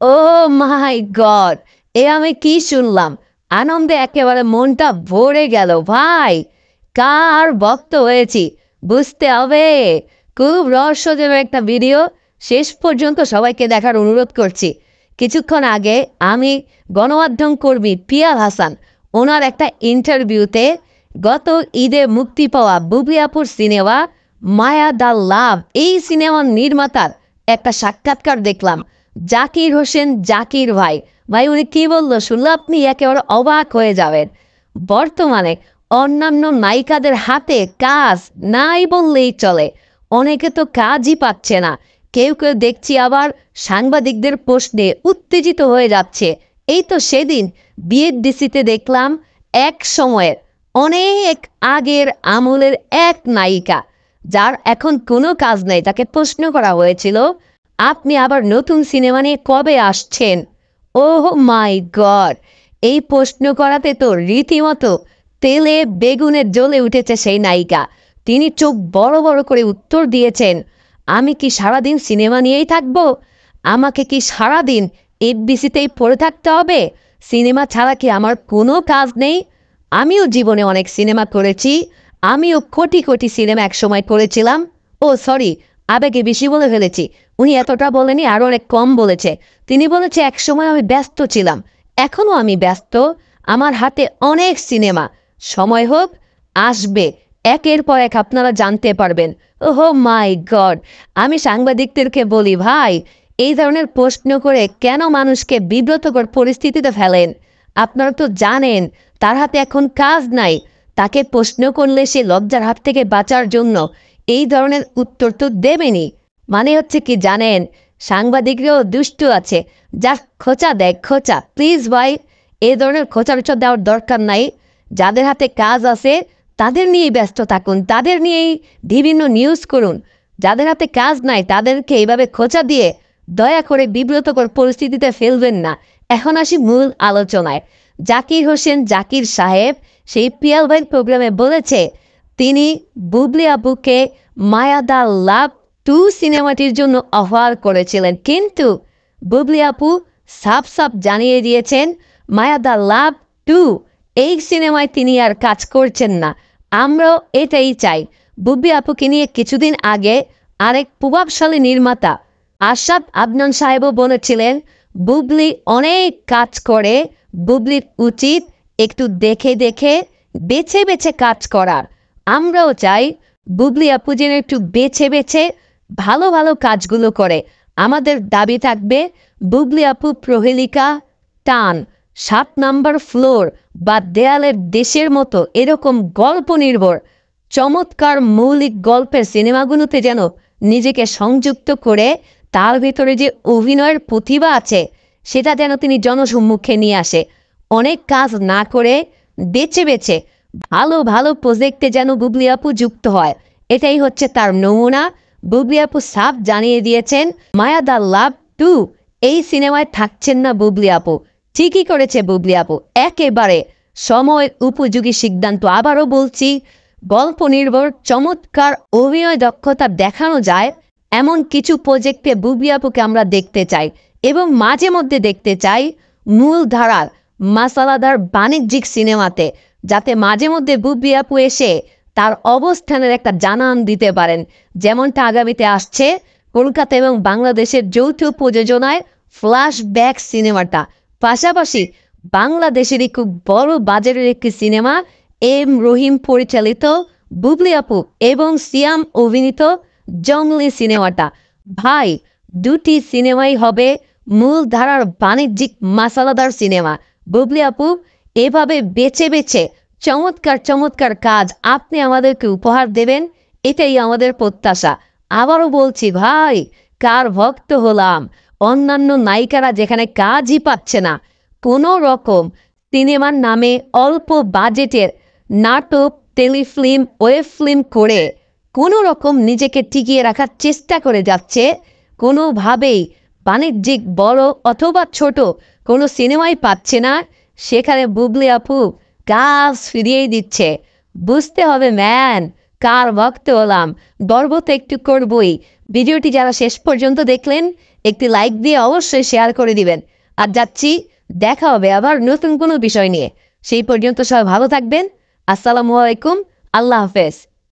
ও মাই god! এ আমি কি শুনলাম? আনন্দে একেবারে মনটা ভরে গেল ভাই। কার ভক্ত হয়েছি বুঝতে হবে। খুব রহস্যজনক একটা ভিডিও। শেষ পর্যন্ত সবাইকে দেখার অনুরোধ করছি। কিছুক্ষণ আগে আমি গণমাধ্যম কর্মী পিয়াল হাসান ওনার একটা ইন্টারভিউতে গত ঈদে মুক্তি পাওয়া বুবলি আপুর সিনেমা মায়া দ্য লাভ এই সিনেমার নির্মাতার একটা সাক্ষাৎকার দেখলাম। জাকির হোসেন জাকির ভাই ভাই উনি কি বললো শুনলে আপনি একেবারে অবাক হয়ে যাবেন। বর্তমানে অন্যান্য নায়িকাদের হাতে কাজ নাই বললেই চলে। অনেকে তো কাজই পাচ্ছে না। কেউ কেউ দেখছি আবার সাংবাদিকদের প্রশ্নে উত্তেজিত হয়ে যাচ্ছে। এই তো সেদিন বিএফডিসিতে দেখলাম এক সময়ের অনেক আগের আমলের এক নায়িকা যার এখন কোনো কাজ নেই, তাকে প্রশ্ন করা হয়েছিল আপনি আবার নতুন সিনেমা নিয়ে কবে আসছেন। ওহ মাই গড! এই প্রশ্ন করাতে তো রীতিমতো তেলে বেগুনে জ্বলে উঠেছে সেই নায়িকা। তিনি চোখ বড় বড় করে উত্তর দিয়েছেন, আমি কি সারাদিন সিনেমা নিয়েই থাকবো? আমাকে কি সারাদিন এফবিসিতেই পড়ে থাকতে হবে? সিনেমা ছাড়া কি আমার কোনো কাজ নেই? আমিও জীবনে অনেক সিনেমা করেছি। আমিও কোটি কোটি সিনেমা একসময় করেছিলাম। ও সরি, আবেগে বেশি বলে ফেলেছি। উনি এতটা বলেনি, আরও অনেক কম বলেছে। তিনি বলেছে একসময় আমি ব্যস্ত ছিলাম, এখনও আমি ব্যস্ত। আমার হাতে অনেক সিনেমা, সময় হোক আসবে, একের পর এক আপনারা জানতে পারবেন। ওহো মাই গড! আমি সাংবাদিকদেরকে বলি ভাই, এই ধরনের প্রশ্ন করে কেন মানুষকে বিব্রতকর পরিস্থিতিতে ফেলেন? আপনারা তো জানেন তার হাতে এখন কাজ নাই। তাকে প্রশ্ন করলে সে লজ্জার হাত থেকে বাঁচার জন্য এই ধরনের উত্তর তো দেবেনি। মানে হচ্ছে কি জানেন, সাংবাদিকরাও দুষ্ট আছে, যা খোঁচা দেয় খোঁচা। প্লিজ ভাই, এই ধরনের খোঁচা দেওয়ার দরকার নাই। যাদের হাতে কাজ আছে তাদের নিয়েই ব্যস্ত থাকুন, তাদের নিয়েই বিভিন্ন নিউজ করুন। যাদের হাতে কাজ নাই তাদেরকে এইভাবে খোঁচা দিয়ে দয়া করে বিব্রতকর পরিস্থিতিতে ফেলবেন না। এখন আসি মূল আলোচনায়। জাকির হোসেন জাকির সাহেব সেই পিয়াল ভাই প্রোগ্রামে বলেছে তিনি বুবলি আপুকে মায়া দ্য লাভ 2 সিনেমাটির জন্য অফার করেছিলেন, কিন্তু বুবলি আপু সাফ সাফ জানিয়ে দিয়েছেন মায়া দ্য লাভ 2 এই সিনেমায় তিনি আর কাজ করছেন না। আমরাও এটাই চাই। বুবলি আপুকে নিয়ে কিছুদিন আগে আরেক প্রভাবশালী নির্মাতা আশরাফ আদনান সাহেবও বলেছিলেন বুবলি অনেক কাজ করে, বুবলির উচিত একটু দেখে দেখে বেছে বেছে কাজ করার। আমরাও চাই বুবলি আপু যেন একটু বেছে বেছে ভালো ভালো কাজগুলো করে। আমাদের দাবি থাকবে বুবলি আপু প্রহেলিকা, টান, 7 নম্বর ফ্লোর বা দেয়ালের দেশের মতো এরকম গল্প নির্ভর চমৎকার মৌলিক গল্পের সিনেমাগুলোতে যেন নিজেকে সংযুক্ত করে তার ভিতরে যে অভিনয়ের প্রতিভা আছে সেটা যেন তিনি জনসম্মুখে নিয়ে আসে। অনেক কাজ না করে বেছে বেছে ভালো ভালো প্রজেক্টে যেন বুবলি আপু যুক্ত হয়, এটাই হচ্ছে তার নমুনা। বুবলি আপু সাফ জানিয়ে দিয়েছেন মায়া দ্য লাভ 2 এই সিনেমায় থাকছেন না বুবলি আপু। ঠিকই করেছে বুবলি আপু, একেবারে সময় উপযোগী সিদ্ধান্ত। আবারও বলছি, গল্প নির্ভর চমৎকার অভিনয় দক্ষতা দেখানো যায় এমন কিছু প্রজেক্টে বুবলি আপুকে আমরা দেখতে চাই, এবং মাঝে মধ্যে দেখতে চাই মূল ধারার মাসালাদার বাণিজ্যিক সিনেমাতে, যাতে মাঝে মধ্যে বুবলি আপু এসে তার অবস্থানের একটা জানান দিতে পারেন। যেমনটা আগামীতে আসছে কলকাতা এবং বাংলাদেশের যৌথ প্রযোজনায় ফ্ল্যাশব্যাক সিনেমাটা, পাশাপাশি বাংলাদেশেরই খুব বড় বাজারের একটি সিনেমা এম রহিম পরিচালিত বুবলি আপু এবং সিয়াম অভিনীত জঙ্গলি সিনেমাটা। ভাই, দুটি সিনেমাই হবে মূল ধারার বাণিজ্যিক মাসালাদার সিনেমা। বুবলি আপু এভাবে বেছে বেছে চমৎকার চমৎকার কাজ আপনি আমাদেরকে উপহার দেবেন, এটাই আমাদের প্রত্যাশা। আবারও বলছি ভাই, কার ভক্ত হলাম। অন্যান্য নায়িকারা যেখানে কাজই পাচ্ছে না, কোনো রকম সিনেমার নামে অল্প বাজেটের নাটক, টেলিফিল্ম, ওয়েব ফিল্ম করে কোনো রকম নিজেকে টিকিয়ে রাখার চেষ্টা করে যাচ্ছে, কোনোভাবেই বাণিজ্যিক বড় অথবা ছোট কোনো সিনেমাই পাচ্ছে না, সেখানে বুবলি আপু কাজ ফিরিয়ে দিচ্ছে। বুঝতে হবে ম্যান, কার ভক্ত হলাম। গর্ব তো একটু করবই। ভিডিওটি যারা শেষ পর্যন্ত দেখলেন একটি লাইক দিয়ে অবশ্যই শেয়ার করে দিবেন। আর যাচ্ছি, দেখা হবে আবার নতুন কোনো বিষয় নিয়ে। সেই পর্যন্ত সবাই ভালো থাকবেন। আসসালামু আলাইকুম, আল্লাহ হাফেজ।